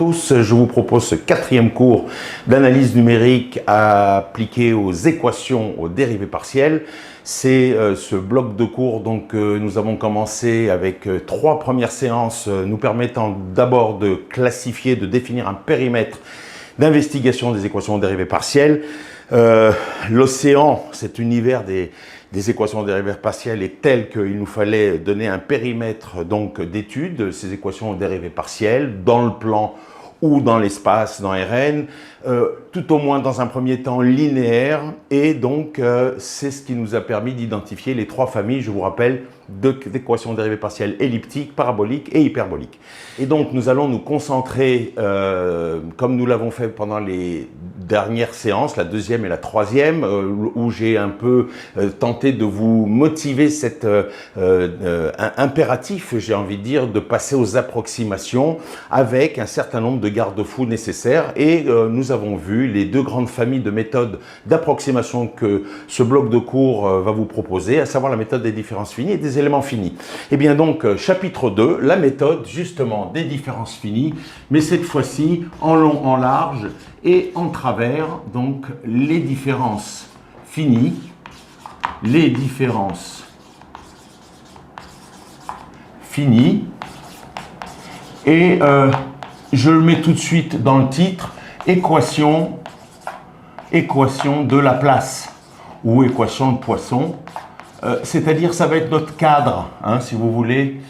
tous, je vous propose ce quatrième cours d'analyse numérique appliqué aux équations, aux dérivées partielles. C'est ce bloc de cours donc, nous avons commencé avec trois premières séances nous permettant d'abord de classifier, de définir un périmètre d'investigation des équations aux dérivées partielles. L'océan, cet univers des équations aux dérivées partielles est tel qu'il nous fallait donner un périmètre d'étude de ces équations aux dérivées partielles dans le plan ou dans l'espace, dans Rn, tout au moins dans un premier temps linéaire, et donc c'est ce qui nous a permis d'identifier les trois familles, je vous rappelle, d'équations dérivées partielles elliptiques, paraboliques et hyperboliques. Et donc nous allons nous concentrer, comme nous l'avons fait pendant les dernières séances, la deuxième et la troisième, où j'ai un peu tenté de vous motiver cet impératif, j'ai envie de dire, de passer aux approximations avec un certain nombre de garde-fous nécessaires. Et nous avons vu les deux grandes familles de méthodes d'approximation que ce bloc de cours va vous proposer, à savoir la méthode des différences finies et des éléments finis. Et bien donc, chapitre 2, la méthode justement des différences finies, mais cette fois-ci en long, en large et en travers, donc les différences finies, les différences finies, et je le mets tout de suite dans le titre, équation de Laplace ou équation de Poisson, c'est-à-dire ça va être notre cadre, hein, si vous voulez.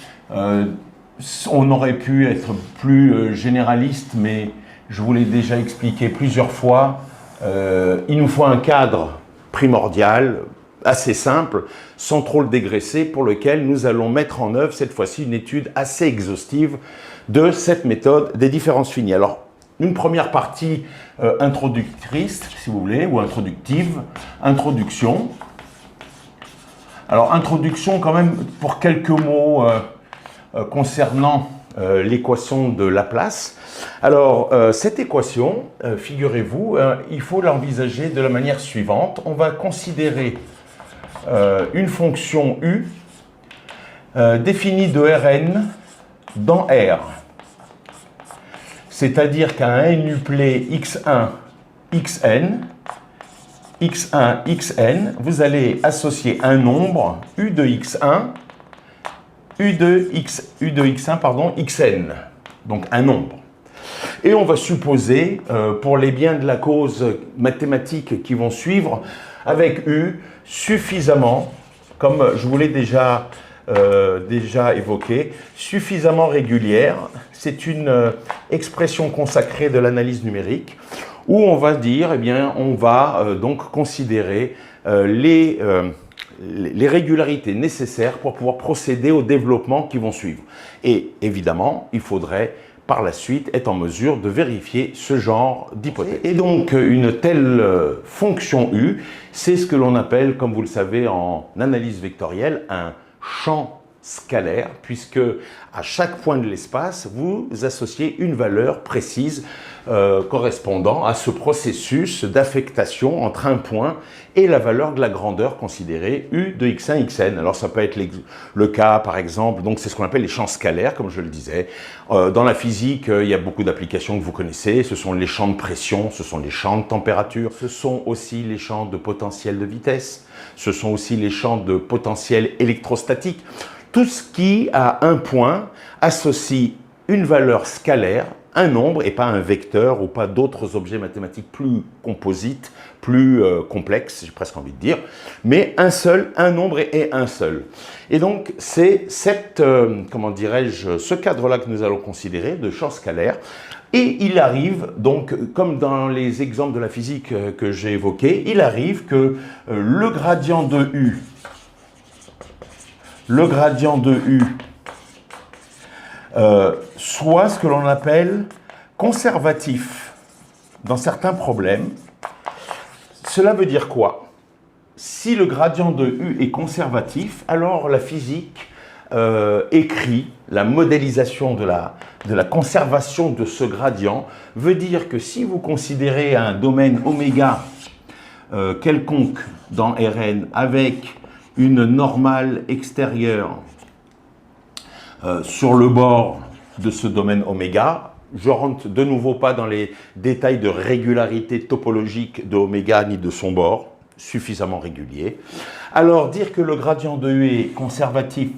On aurait pu être plus généraliste, mais je vous l'ai déjà expliqué plusieurs fois, il nous faut un cadre primordial, assez simple, sans trop le dégraisser, pour lequel nous allons mettre en œuvre cette fois-ci une étude assez exhaustive de cette méthode des différences finies. Alors, une première partie introductrice, si vous voulez, ou introductive, introduction. Alors, introduction quand même pour quelques mots concernant l'équation de Laplace. Alors, cette équation, figurez-vous, il faut l'envisager de la manière suivante. On va considérer une fonction u définie de Rn dans R. C'est-à-dire qu'à un n-uplet x1, xn, x1, xn, vous allez associer un nombre u de x1, u de x1, pardon, xn, donc un nombre. Et on va supposer, pour les biens de la cause mathématique qui vont suivre, avec u suffisamment, comme je vous l'ai déjà évoqué, suffisamment régulière. C'est une expression consacrée de l'analyse numérique où on va dire, eh bien, on va donc considérer les régularités nécessaires pour pouvoir procéder au développement qui vont suivre. Et évidemment, il faudrait par la suite être en mesure de vérifier ce genre d'hypothèse. Et donc, une telle fonction u, c'est ce que l'on appelle, comme vous le savez en analyse vectorielle, un champ scalaire, puisque à chaque point de l'espace, vous associez une valeur précise correspondant à ce processus d'affectation entre un point et la valeur de la grandeur considérée u de x1, xn. Alors ça peut être le cas, par exemple, donc c'est ce qu'on appelle les champs scalaires, comme je le disais. Dans la physique, il y a beaucoup d'applications que vous connaissez. Ce sont les champs de pression, ce sont les champs de température, ce sont aussi les champs de potentiel de vitesse, ce sont aussi les champs de potentiel électrostatique. Tout ce qui, à un point, associe une valeur scalaire, un nombre, et pas un vecteur ou pas d'autres objets mathématiques plus composites, plus complexes, j'ai presque envie de dire, mais un nombre et un seul. Et donc, c'est comment dirais-je, ce cadre-là que nous allons considérer de champ scalaire. Et il arrive, donc, comme dans les exemples de la physique que j'ai évoqués, il arrive que le gradient de U soit ce que l'on appelle conservatif dans certains problèmes. Cela veut dire quoi? Si le gradient de U est conservatif, alors la physique écrit la modélisation de la conservation de ce gradient veut dire que si vous considérez un domaine oméga quelconque dans Rn avec une normale extérieure sur le bord de ce domaine oméga, je rentre de nouveau pas dans les détails de régularité topologique de oméga ni de son bord, suffisamment régulier. Alors, dire que le gradient de U est conservatif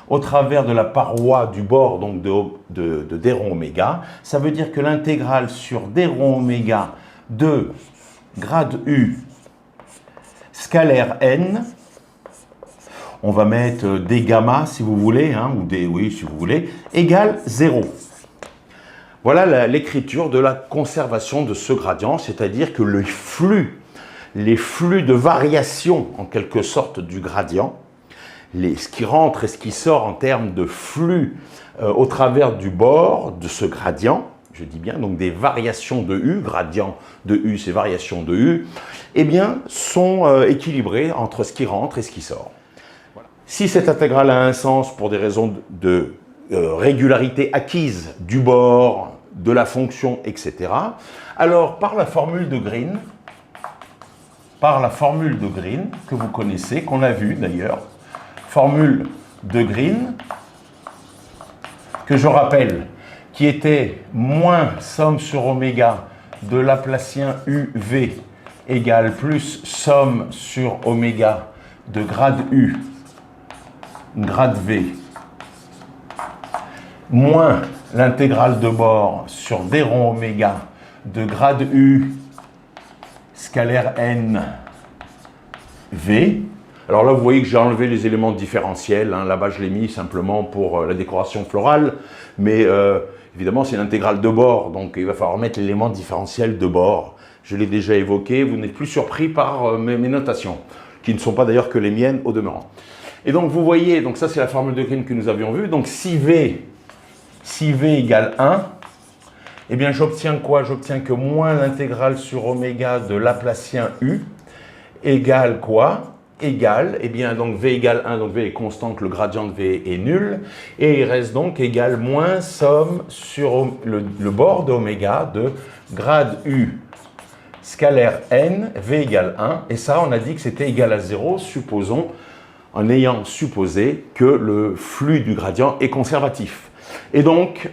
au travers de la paroi du bord donc de d rond oméga, ça veut dire que l'intégrale sur d rond oméga de grade U scalaire n, on va mettre d gamma si vous voulez, hein, ou d, oui, si vous voulez, égale 0. Voilà l'écriture de la conservation de ce gradient, c'est-à-dire que les flux de variation, en quelque sorte, du gradient, ce qui rentre et ce qui sort en termes de flux au travers du bord de ce gradient, je dis bien, donc des variations de U, gradient de U, c'est variations de U, eh bien, sont équilibrés entre ce qui rentre et ce qui sort. Voilà. Si cette intégrale a un sens pour des raisons de régularité acquise du bord, de la fonction, etc., alors par la formule de Green, que vous connaissez, qu'on a vue d'ailleurs, formule de Green, que je rappelle, qui était moins somme sur oméga de Laplacien UV égale plus somme sur oméga de grade U, grade V, moins l'intégrale de bord sur d rond oméga de grade U scalaire n V. Alors là, vous voyez que j'ai enlevé les éléments différentiels. Hein. Là-bas, je l'ai mis simplement pour la décoration florale. Mais évidemment, c'est une intégrale de bord. Donc, il va falloir mettre l'élément différentiel de bord. Je l'ai déjà évoqué. Vous n'êtes plus surpris par mes notations, qui ne sont pas d'ailleurs que les miennes au demeurant. Et donc, vous voyez, donc ça, c'est la formule de Green que nous avions vue. Donc, si V égale 1, eh bien, j'obtiens quoi? J'obtiens que moins l'intégrale sur oméga de Laplacien U égale quoi? Égale, eh bien, donc V égale 1, donc V est constante, le gradient de V est nul, et il reste donc égal moins somme sur le bord d'oméga de grade U scalaire n, V égale 1, et ça, on a dit que c'était égal à 0, supposons, en ayant supposé que le flux du gradient est conservatif. Et donc,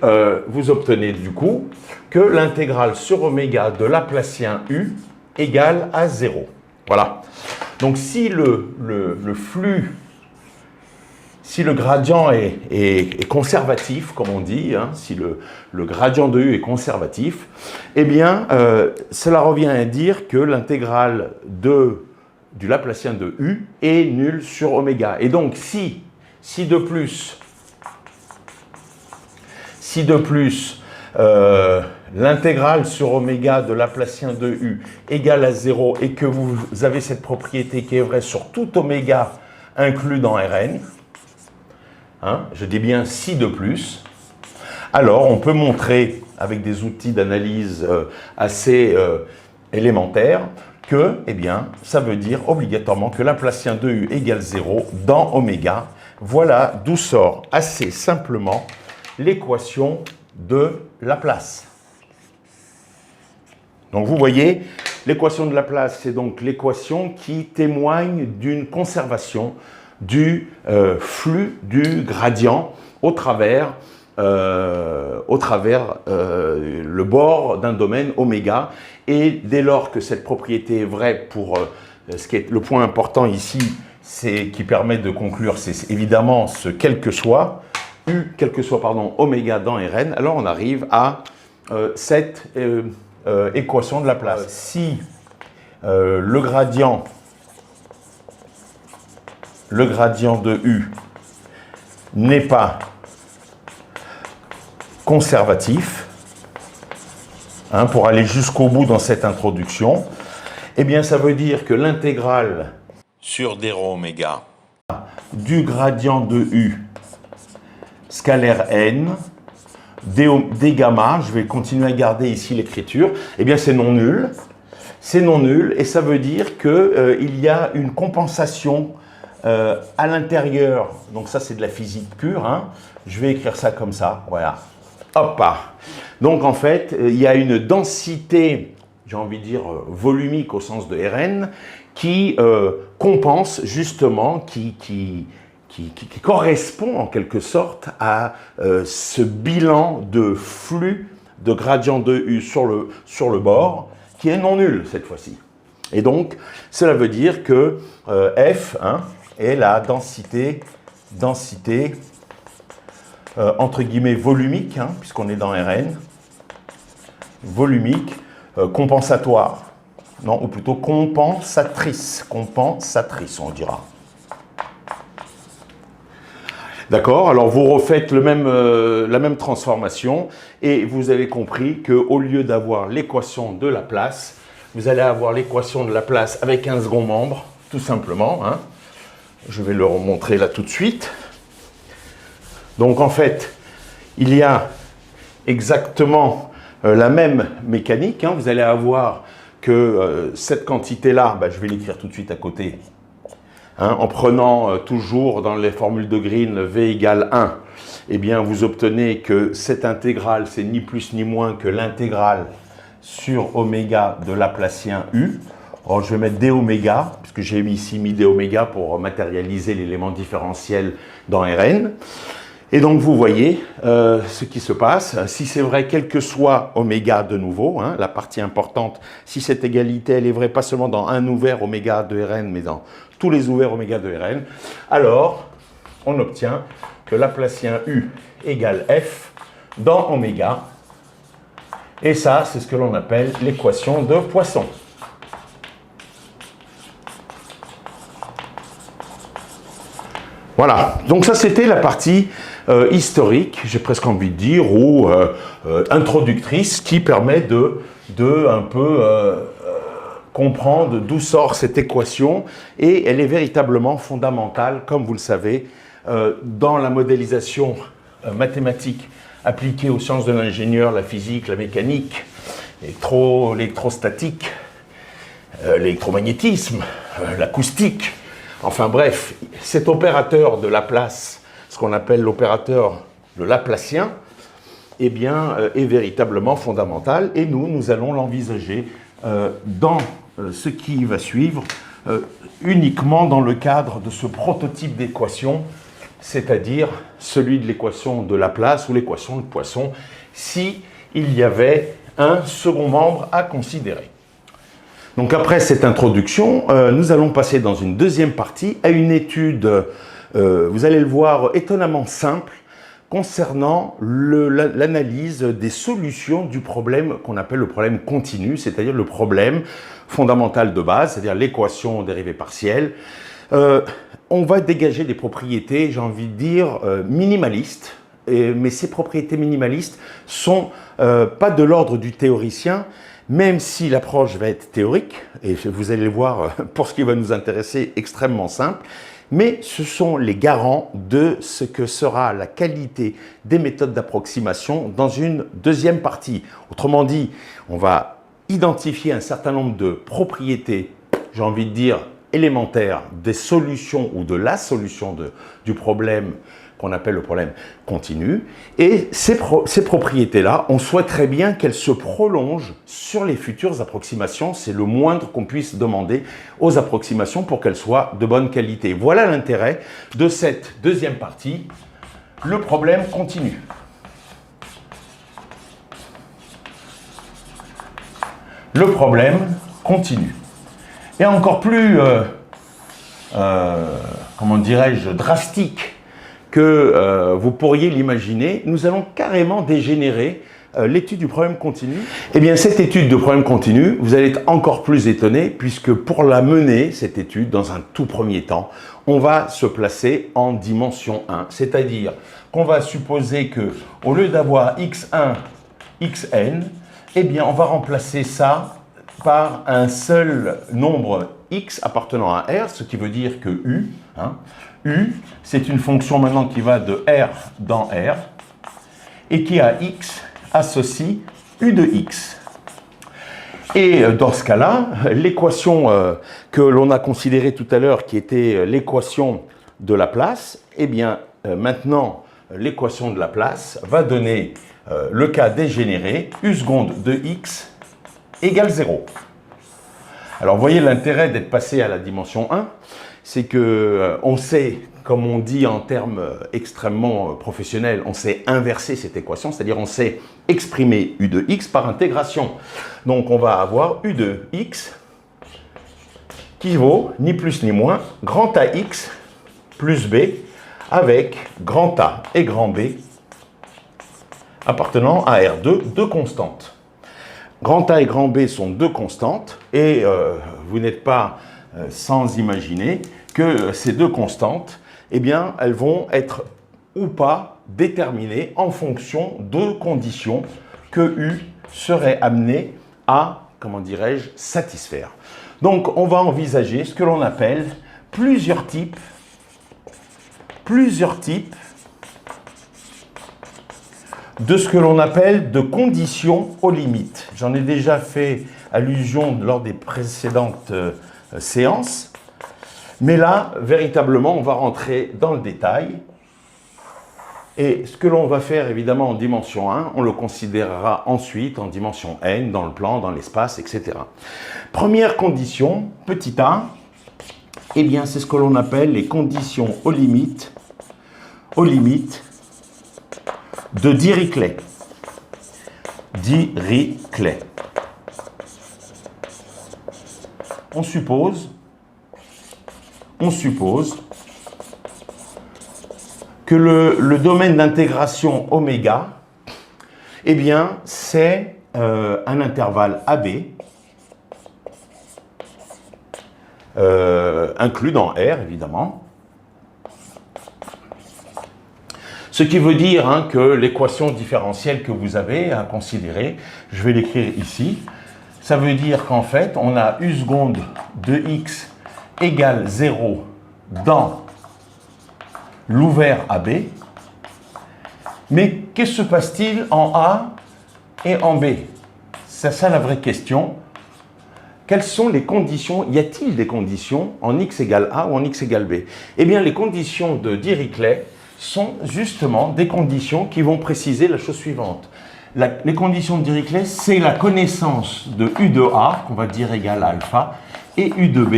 vous obtenez du coup que l'intégrale sur oméga de Laplacien U égale à 0. Voilà. Donc, si le gradient est conservatif, comme on dit, hein, si le gradient de U est conservatif, eh bien, cela revient à dire que l'intégrale du Laplacien de U est nulle sur oméga. Et donc, si de plus, l'intégrale sur oméga de Laplacien de U égale à 0 et que vous avez cette propriété qui est vraie sur tout oméga inclus dans Rn, hein, je dis bien si de plus, alors on peut montrer avec des outils d'analyse assez élémentaires que, eh bien, ça veut dire obligatoirement que Laplacien de U égale 0 dans oméga. Voilà d'où sort assez simplement l'équation de Laplace. Donc vous voyez, l'équation de Laplace, c'est donc l'équation qui témoigne d'une conservation du flux du gradient au travers le bord d'un domaine oméga. Et dès lors que cette propriété est vraie pour ce qui est le point important ici, c'est qui permet de conclure, c'est évidemment ce quel que soit oméga dans Rn, alors on arrive à cette équation de Laplace. Si le gradient de U n'est pas conservatif, hein, pour aller jusqu'au bout dans cette introduction, eh bien ça veut dire que l'intégrale sur d rho oméga du gradient de U scalaire n, d gamma, je vais continuer à garder ici l'écriture, eh bien c'est non nul. C'est non nul et ça veut dire qu'il y a une compensation à l'intérieur. Donc ça c'est de la physique pure, hein. Je vais écrire ça comme ça, voilà. Hop. Donc en fait, il y a une densité, j'ai envie de dire volumique au sens de Rn, qui compense justement, qui qui correspond en quelque sorte à ce bilan de flux de gradient de U sur le bord, qui est non nul cette fois-ci. Et donc, cela veut dire que F est la densité entre guillemets volumique, puisqu'on est dans Rn, volumique, compensatoire, non, ou plutôt compensatrice, on dira. D'accord, alors vous refaites la même transformation et vous avez compris qu'au lieu d'avoir l'équation de Laplace, vous allez avoir l'équation de Laplace avec un second membre, tout simplement. Je vais le remontrer là tout de suite. Donc en fait, il y a exactement la même mécanique. Vous allez avoir que cette quantité-là, je vais l'écrire tout de suite à côté, en prenant toujours dans les formules de Green V égale 1, eh bien vous obtenez que cette intégrale, c'est ni plus ni moins que l'intégrale sur oméga de Laplacien U. Alors je vais mettre d oméga, puisque j'ai ici mis d oméga pour matérialiser l'élément différentiel dans Rn. Et donc vous voyez ce qui se passe. Si c'est vrai, quel que soit oméga de nouveau, la partie importante, si cette égalité elle est vraie pas seulement dans un ouvert oméga de Rn, mais dans tous les ouverts oméga de Rn, alors on obtient que Laplacien U égale F dans oméga. Et ça, c'est ce que l'on appelle l'équation de Poisson. Voilà, donc ça c'était la partie historique, j'ai presque envie de dire, ou introductrice, qui permet de un peu comprendre d'où sort cette équation, et elle est véritablement fondamentale, comme vous le savez, dans la modélisation mathématique appliquée aux sciences de l'ingénieur, la physique, la mécanique, l'électrostatique, l'électromagnétisme, l'acoustique. Enfin bref, cet opérateur de Laplace, ce qu'on appelle l'opérateur le Laplacien, eh bien, est véritablement fondamental, et nous allons l'envisager dans ce qui va suivre, uniquement dans le cadre de ce prototype d'équation, c'est-à-dire celui de l'équation de Laplace ou l'équation de Poisson, si il y avait un second membre à considérer. Donc après cette introduction, nous allons passer dans une deuxième partie à une étude, vous allez le voir, étonnamment simple, concernant l'analyse des solutions du problème qu'on appelle le problème continu, c'est-à-dire le problème fondamental de base, c'est-à-dire l'équation dérivée partielle. On va dégager des propriétés, j'ai envie de dire, minimalistes, mais ces propriétés minimalistes sont pas de l'ordre du théoricien, même si l'approche va être théorique, et vous allez le voir pour ce qui va nous intéresser, extrêmement simple, mais ce sont les garants de ce que sera la qualité des méthodes d'approximation dans une deuxième partie. Autrement dit, on va identifier un certain nombre de propriétés, j'ai envie de dire, élémentaires des solutions ou de la solution du problème qu'on appelle le problème continu. Et ces propriétés-là, on souhaiterait bien qu'elles se prolongent sur les futures approximations. C'est le moindre qu'on puisse demander aux approximations pour qu'elles soient de bonne qualité. Voilà l'intérêt de cette deuxième partie, le problème continu. Le problème continu. Et encore plus, comment dirais-je, drastique que vous pourriez l'imaginer, nous allons carrément dégénérer l'étude du problème continu. Eh bien, cette étude de problème continu, vous allez être encore plus étonné, puisque pour la mener, cette étude, dans un tout premier temps, on va se placer en dimension 1. C'est-à-dire qu'on va supposer que, au lieu d'avoir x1, xn, eh bien, on va remplacer ça par un seul nombre x appartenant à R, ce qui veut dire que U, U, c'est une fonction maintenant qui va de R dans R, et qui à x associe U de x. Et dans ce cas-là, l'équation que l'on a considérée tout à l'heure, qui était l'équation de Laplace, eh bien maintenant, l'équation de Laplace va donner le cas dégénéré, U seconde de x égale 0. Alors, vous voyez l'intérêt d'être passé à la dimension 1, c'est qu'on sait comme on dit en termes extrêmement professionnels, on sait inverser cette équation, c'est-à-dire on sait exprimer u de x par intégration. Donc on va avoir u de x qui vaut ni plus ni moins grand AX plus B avec grand A et grand B appartenant à R2, deux constantes. Grand A et grand B sont deux constantes et vous n'êtes pas sans imaginer que ces deux constantes, eh bien, elles vont être ou pas déterminées en fonction de conditions que U serait amené à, comment dirais-je, satisfaire. Donc, on va envisager ce que l'on appelle plusieurs types de ce que l'on appelle de conditions aux limites. J'en ai déjà fait allusion lors des précédentes séances, mais là, véritablement, on va rentrer dans le détail. Et ce que l'on va faire, évidemment, en dimension 1, on le considérera ensuite en dimension n, dans le plan, dans l'espace, etc. Première condition, petit a, eh bien, c'est ce que l'on appelle les conditions aux limites de Dirichlet. Dirichlet. On suppose que le domaine d'intégration oméga, eh bien, c'est un intervalle AB inclus dans R, évidemment. Ce qui veut dire que l'équation différentielle que vous avez à considérer, je vais l'écrire ici, ça veut dire qu'en fait, on a U seconde de x égale 0 dans l'ouvert AB. Mais qu'est-ce qui se passe-t-il en A et en B? C'est ça la vraie question. Quelles sont les conditions? Y a-t-il des conditions en x égale A ou en x égale B? Eh bien, les conditions de Dirichlet sont justement des conditions qui vont préciser la chose suivante. Les conditions de Dirichlet, c'est la connaissance de U de A, qu'on va dire égale à alpha, et U de B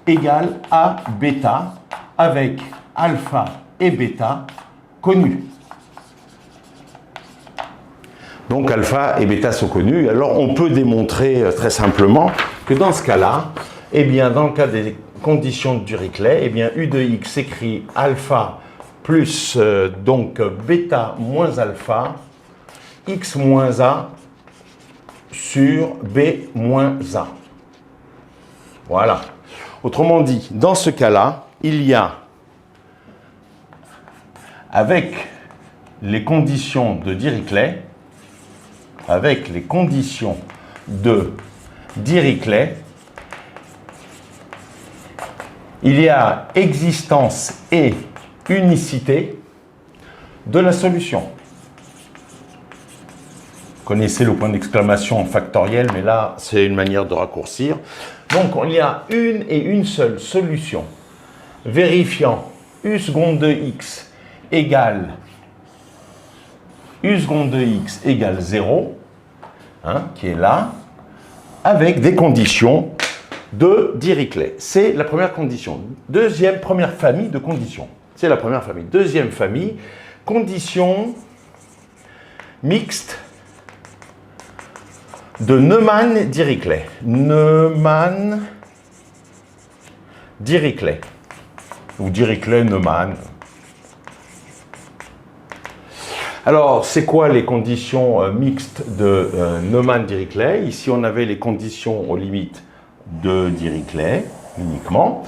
égale à bêta, avec alpha et bêta connus. Donc alpha et bêta sont connus. Alors on peut démontrer très simplement que dans ce cas-là, eh bien dans le cas des conditions de Dirichlet, eh bien U de x écrit alpha plus donc bêta moins alpha x moins a sur b moins a. Voilà. Autrement dit, dans ce cas-là, il y a, avec les conditions de Dirichlet, il y a existence et unicité de la solution. Vous connaissez le point d'exclamation factoriel, mais là, c'est une manière de raccourcir. Donc, il y a une et une seule solution. Vérifiant U seconde de x égale U seconde de x égale 0, qui est là, avec des conditions de Dirichlet. C'est la première condition. Première famille de conditions. C'est la première famille. Deuxième famille, conditions mixtes de Neumann-Dirichlet. Neumann-Dirichlet. Ou Dirichlet-Neumann. Alors, c'est quoi les conditions mixtes de Neumann-Dirichlet? Ici, on avait les conditions aux limites de Dirichlet uniquement.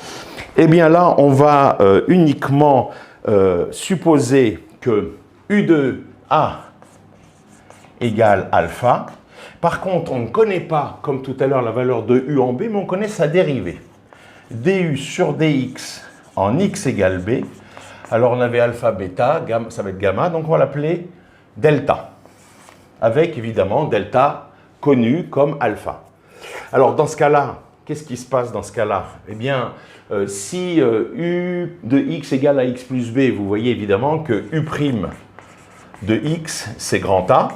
Eh bien là, on va uniquement supposer que U de A égale alpha. Par contre, on ne connaît pas, comme tout à l'heure, la valeur de U en B, mais on connaît sa dérivée. du sur dx en x égale b. Alors on avait alpha, bêta, gamma, ça va être gamma, donc on va l'appeler delta. Avec évidemment delta connu comme alpha. Alors dans ce cas-là, qu'est-ce qui se passe dans ce cas-là? Eh bien, si u de x égale à x plus b, vous voyez évidemment que u' de x, c'est grand A.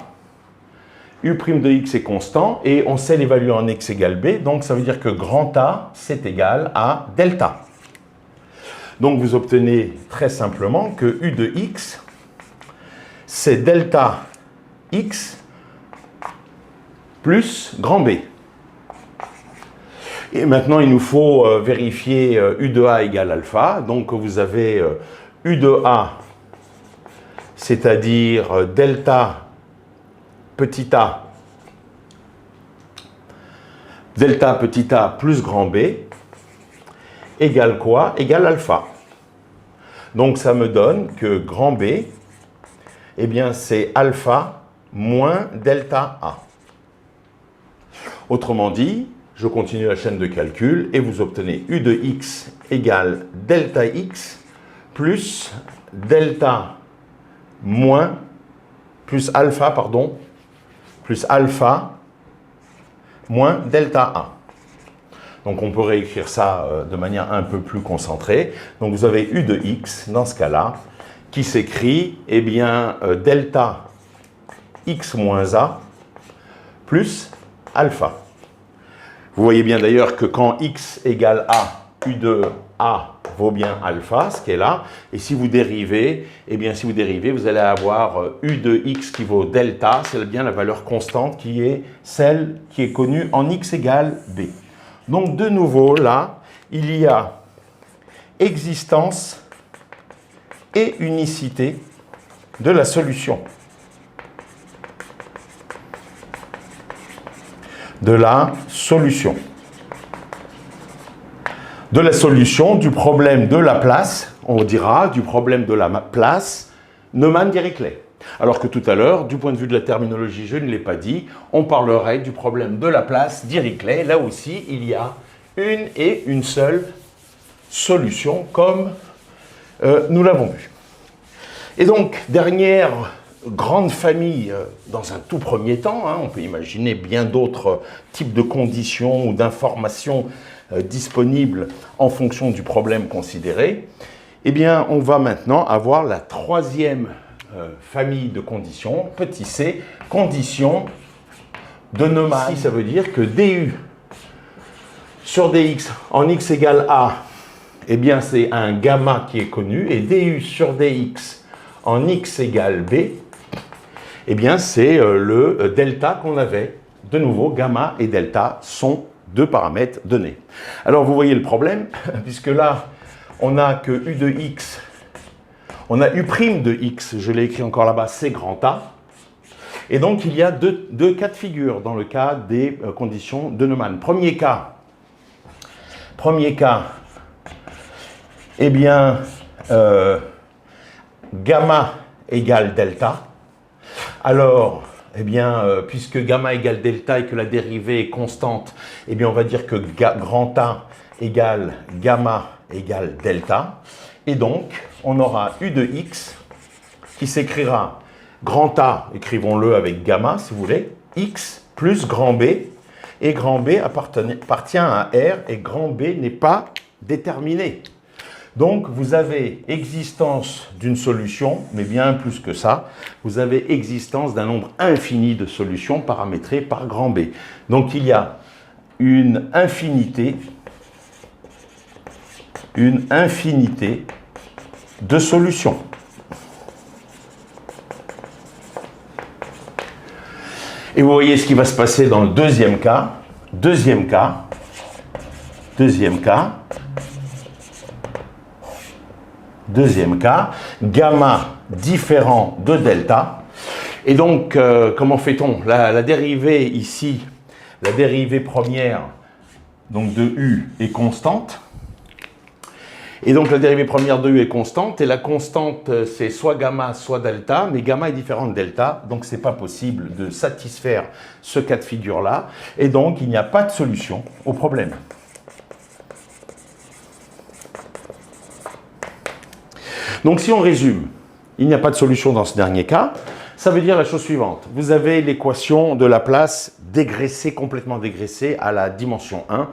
U' de x est constant et on sait l'évaluer en x égale b. Donc ça veut dire que grand A, c'est égal à delta. Donc vous obtenez très simplement que U de x, c'est delta x plus grand B. Et maintenant, il nous faut vérifier U de A égale alpha. Donc vous avez U de A, c'est-à-dire delta petit a plus grand B, égale quoi? Égale alpha. Donc ça me donne que grand B, eh bien c'est alpha moins delta A. Autrement dit, je continue la chaîne de calcul et vous obtenez U de x égale delta x plus delta moins, plus alpha moins delta A. Donc on peut réécrire ça de manière un peu plus concentrée. Donc vous avez U de x dans ce cas-là qui s'écrit eh bien delta x moins A plus alpha. Vous voyez bien d'ailleurs que quand x égale A, U de A vaut bien alpha, ce qui est là. Et si vous dérivez, eh bien si vous dérivez, vous allez avoir U de x qui vaut delta, c'est bien la valeur constante qui est celle qui est connue en x égale B. Donc de nouveau là, il y a existence et unicité de la solution. De la solution du problème de la place, on dira du problème de la place Neumann-Dirichlet. Alors que tout à l'heure, du point de vue de la terminologie, je ne l'ai pas dit, on parlerait du problème de la place Dirichlet. Là aussi, il y a une et une seule solution, comme nous l'avons vu. Et donc, dernière grande famille dans un tout premier temps, hein, on peut imaginer bien d'autres types de conditions ou d'informations disponibles en fonction du problème considéré. Eh bien, on va maintenant avoir la troisième famille de conditions, petit c, conditions de Neumann. Ça veut dire que du sur dx en x égale a, eh bien c'est un gamma qui est connu, et du sur dx en x égale b, eh bien c'est le delta qu'on avait. De nouveau, gamma et delta sont deux paramètres donnés. Alors vous voyez le problème, puisque là, on n'a que u de x, on a u' de x, je l'ai écrit encore là-bas, c'est grand A. Et donc il y a deux cas de figure dans le cas des conditions de Neumann. Premier cas, eh bien, gamma égale delta. Alors, eh bien, puisque gamma égale delta et que la dérivée est constante, eh bien, on va dire que grand A égale gamma égale delta. Et donc, on aura u de x qui s'écrira grand A, écrivons-le avec gamma si vous voulez, x plus grand B. Et grand B appartient à R et grand B n'est pas déterminé. Donc, vous avez existence d'une solution, mais bien plus que ça, vous avez existence d'un nombre infini de solutions paramétrées par grand B. Donc, il y a une infinité de solutions. Et vous voyez ce qui va se passer dans le deuxième cas. Deuxième cas, gamma différent de delta. Et donc, comment fait-on? La dérivée ici, la dérivée première donc de u est constante. Et donc, la dérivée première de u est constante. Et la constante, c'est soit gamma, soit delta. Mais gamma est différent de delta. Donc, ce n'est pas possible de satisfaire ce cas de figure-là. Et donc, il n'y a pas de solution au problème. Donc, si on résume, il n'y a pas de solution dans ce dernier cas. Ça veut dire la chose suivante. Vous avez l'équation de Laplace dégraissée, complètement dégraissée à la dimension 1.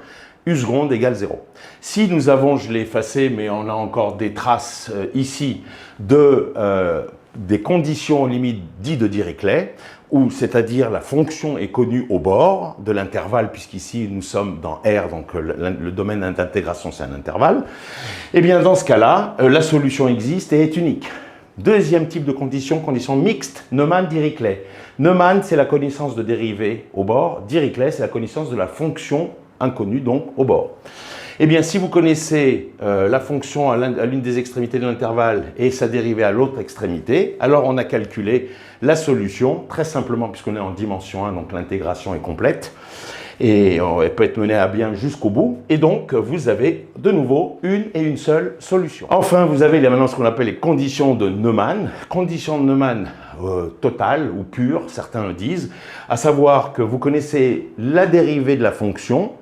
U seconde égale 0. Si nous avons, je l'ai effacé, mais on a encore des traces ici des conditions limites dites de Dirichlet, ou c'est-à-dire la fonction est connue au bord de l'intervalle, puisqu'ici nous sommes dans R, donc le domaine d'intégration c'est un intervalle, eh bien dans ce cas-là, la solution existe et est unique. Deuxième type de condition, condition mixte, Neumann-Dirichlet. Neumann, c'est la connaissance de dérivée au bord, Dirichlet, c'est la connaissance de la fonction inconnue, donc au bord. Eh bien, si vous connaissez la fonction à l'une des extrémités de l'intervalle et sa dérivée à l'autre extrémité, alors on a calculé la solution, très simplement, puisqu'on est en dimension 1, donc l'intégration est complète, et elle peut être menée à bien jusqu'au bout, et donc vous avez de nouveau une et une seule solution. Enfin, vous avez maintenant ce qu'on appelle les conditions de Neumann, conditions de Neumann totales ou pures, certains le disent, à savoir que vous connaissez la dérivée de la fonction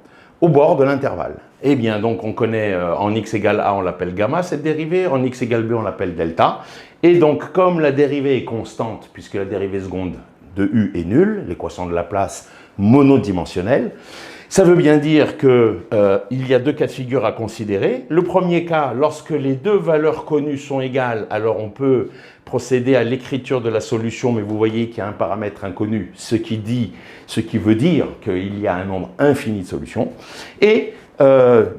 au bord de l'intervalle. Eh bien, donc, on connaît en x égale a, on l'appelle gamma, cette dérivée, en x égale b, on l'appelle delta. Et donc, comme la dérivée est constante, puisque la dérivée seconde de u est nulle, l'équation de Laplace monodimensionnelle, ça veut bien dire qu'il y a deux cas de figure à considérer. Le premier cas, lorsque les deux valeurs connues sont égales, alors on peut procéder à l'écriture de la solution, mais vous voyez qu'il y a un paramètre inconnu, ce qui veut dire qu'il y a un nombre infini de solutions. Et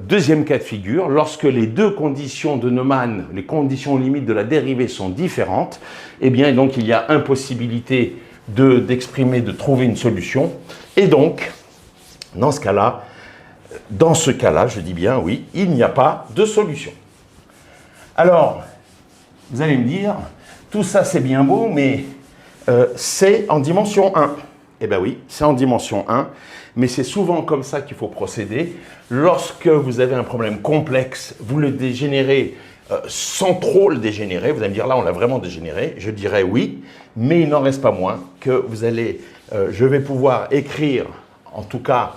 deuxième cas de figure, lorsque les deux conditions de Neumann, les conditions limites de la dérivée sont différentes, eh bien donc il y a impossibilité d'exprimer, de trouver une solution. Et donc, dans ce cas-là, je dis bien oui, il n'y a pas de solution. Alors, vous allez me dire, tout ça c'est bien beau, mais c'est en dimension 1. Eh bien oui, c'est en dimension 1, mais c'est souvent comme ça qu'il faut procéder. Lorsque vous avez un problème complexe, vous le dégénérez sans trop le dégénérer. Vous allez me dire, là on l'a vraiment dégénéré. Je dirais oui, mais il n'en reste pas moins que je vais pouvoir écrire, en tout cas,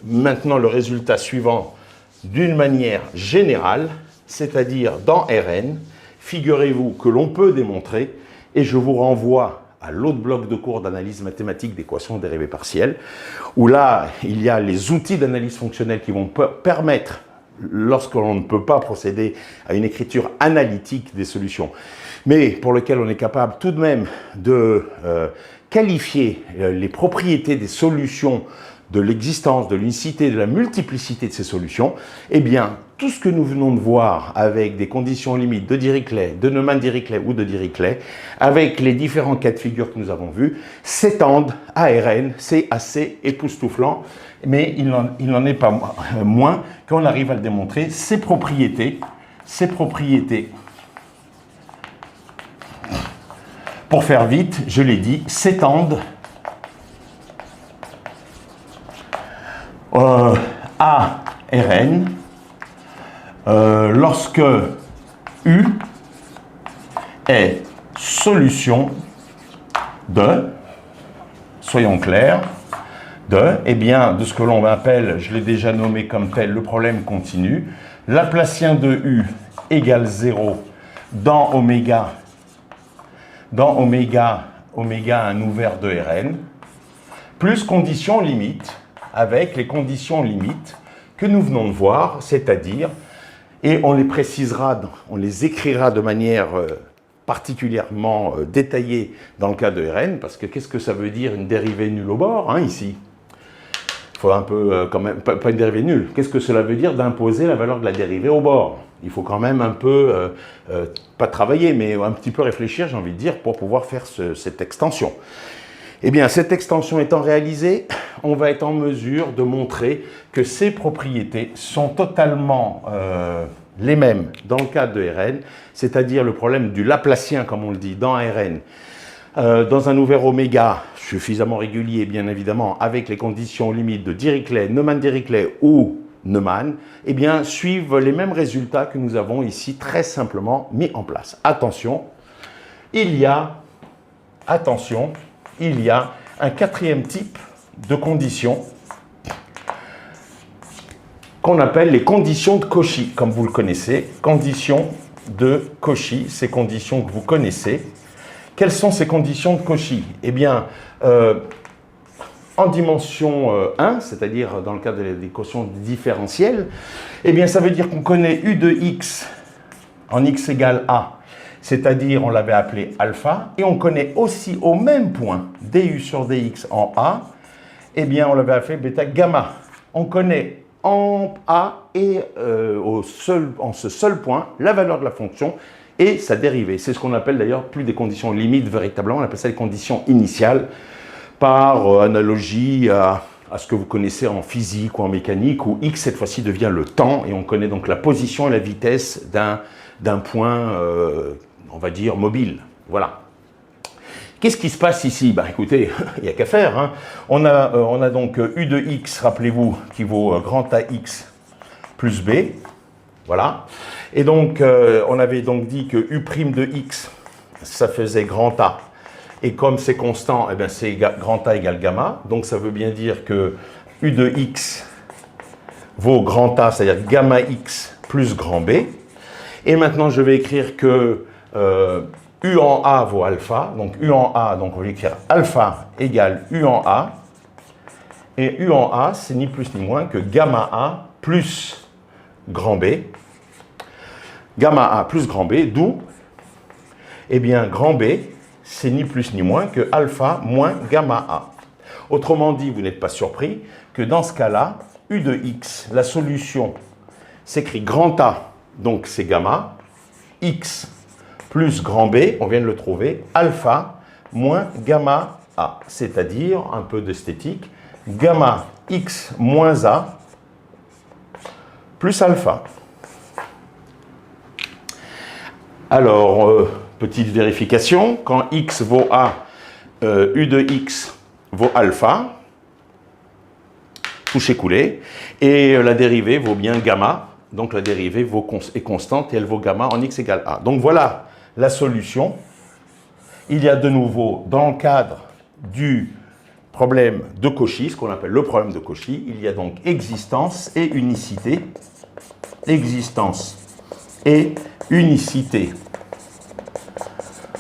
maintenant le résultat suivant d'une manière générale, c'est-à-dire dans Rn, figurez-vous que l'on peut démontrer, et je vous renvoie à l'autre bloc de cours d'analyse mathématique d'équations de dérivées partielles, où là, il y a les outils d'analyse fonctionnelle qui vont permettre, lorsque l'on ne peut pas procéder à une écriture analytique des solutions, mais pour lequel on est capable tout de même de qualifier les propriétés des solutions, de l'existence, de l'unicité, de la multiplicité de ces solutions, eh bien, tout ce que nous venons de voir avec des conditions limites de Dirichlet, de Neumann-Dirichlet ou de Dirichlet, avec les différents cas de figure que nous avons vus, s'étendent à Rn. C'est assez époustouflant, mais il n'en est pas moins qu'on arrive à le démontrer. Ces propriétés, pour faire vite, je l'ai dit, s'étendent à Rn lorsque U est solution de, soyons clairs, eh bien, de ce que l'on appelle, je l'ai déjà nommé comme tel, le problème continu, Laplacien de U égale 0 dans oméga un ouvert de Rn, plus condition limite, avec les conditions limites que nous venons de voir, c'est-à-dire, et on les précisera, on les écrira de manière particulièrement détaillée dans le cas de Rn, parce que qu'est-ce que ça veut dire une dérivée nulle au bord, hein, ici? Il faut un peu, quand même, pas une dérivée nulle. Qu'est-ce que cela veut dire d'imposer la valeur de la dérivée au bord? Il faut quand même un peu, pas travailler, mais un petit peu réfléchir, j'ai envie de dire, pour pouvoir faire cette extension. Eh bien, cette extension étant réalisée, on va être en mesure de montrer que ces propriétés sont totalement les mêmes dans le cas de Rn, c'est-à-dire le problème du Laplacien, comme on le dit, dans Rn, dans un ouvert oméga suffisamment régulier, bien évidemment, avec les conditions limites de Dirichlet, Neumann-Dirichlet ou Neumann, eh bien, suivent les mêmes résultats que nous avons ici très simplement mis en place. Attention, il y a un quatrième type de conditions qu'on appelle les conditions de Cauchy, comme vous le connaissez. Conditions de Cauchy, ces conditions que vous connaissez. Quelles sont ces conditions de Cauchy? Eh bien, en dimension 1, c'est-à-dire dans le cas des quotients différentiels, eh bien, ça veut dire qu'on connaît u de x en x égale a. c'est-à-dire on l'avait appelé alpha, et on connaît aussi au même point du sur dx en A, eh bien on l'avait appelé bêta gamma. On connaît en A et en ce seul point la valeur de la fonction et sa dérivée. C'est ce qu'on appelle d'ailleurs plus des conditions limites véritablement, on appelle ça les conditions initiales par analogie à ce que vous connaissez en physique ou en mécanique, où x cette fois-ci devient le temps et on connaît donc la position et la vitesse d'un point, on va dire, mobile. Voilà. Qu'est-ce qui se passe ici? Ben, écoutez, il n'y a qu'à faire. Hein. On a donc u de x, rappelez-vous, qui vaut grand AX plus b. Voilà. Et donc, on avait donc dit que u' de x, ça faisait grand A. Et comme c'est constant, eh bien, c'est grand A égale gamma. Donc, ça veut bien dire que u de x vaut grand A, c'est-à-dire gamma x plus grand B. Et maintenant, je vais écrire que U en A vaut alpha, donc U en A, donc on va écrire alpha égale U en A, et U en A, c'est ni plus ni moins que gamma A plus grand B, gamma A plus grand B, d'où, eh bien, grand B, c'est ni plus ni moins que alpha moins gamma A. Autrement dit, vous n'êtes pas surpris que dans ce cas-là, U de x, la solution s'écrit grand A, donc c'est gamma, x plus grand B, on vient de le trouver, alpha moins gamma A, c'est-à-dire, un peu d'esthétique, gamma x moins A plus alpha. Alors, petite vérification, quand x vaut A, u de x vaut alpha, touché coulé, et la dérivée vaut bien gamma, donc la dérivée est constante et elle vaut gamma en x égale A. Donc voilà la solution. Il y a de nouveau, dans le cadre du problème de Cauchy, ce qu'on appelle le problème de Cauchy, il y a donc existence et unicité. Existence et unicité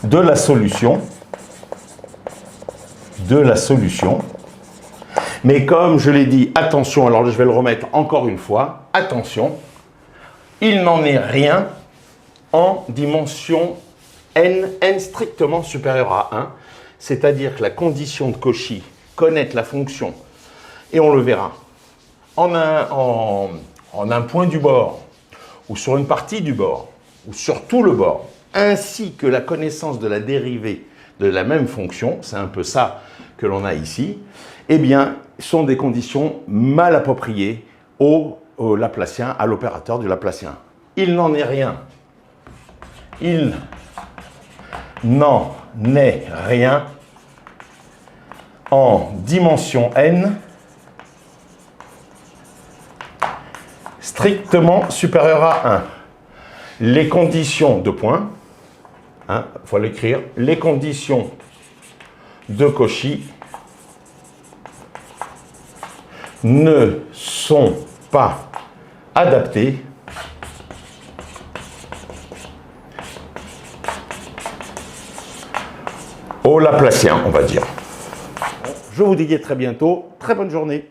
de la solution. Mais comme je l'ai dit, attention, alors je vais le remettre encore une fois, attention, il n'en est rien en dimension n strictement supérieure à 1, c'est-à-dire que la condition de Cauchy, connaître la fonction, et on le verra, en un point du bord, ou sur une partie du bord, ou sur tout le bord, ainsi que la connaissance de la dérivée de la même fonction, c'est un peu ça que l'on a ici, eh bien, sont des conditions mal appropriées au Laplacien, à l'opérateur du Laplacien. Il n'en est rien. Il n'en est rien en dimension n strictement supérieure à 1. Les conditions de point, il faut l'écrire, les conditions de Cauchy ne sont pas adaptées au Laplacien, on va dire. Je vous dis à très bientôt, très bonne journée.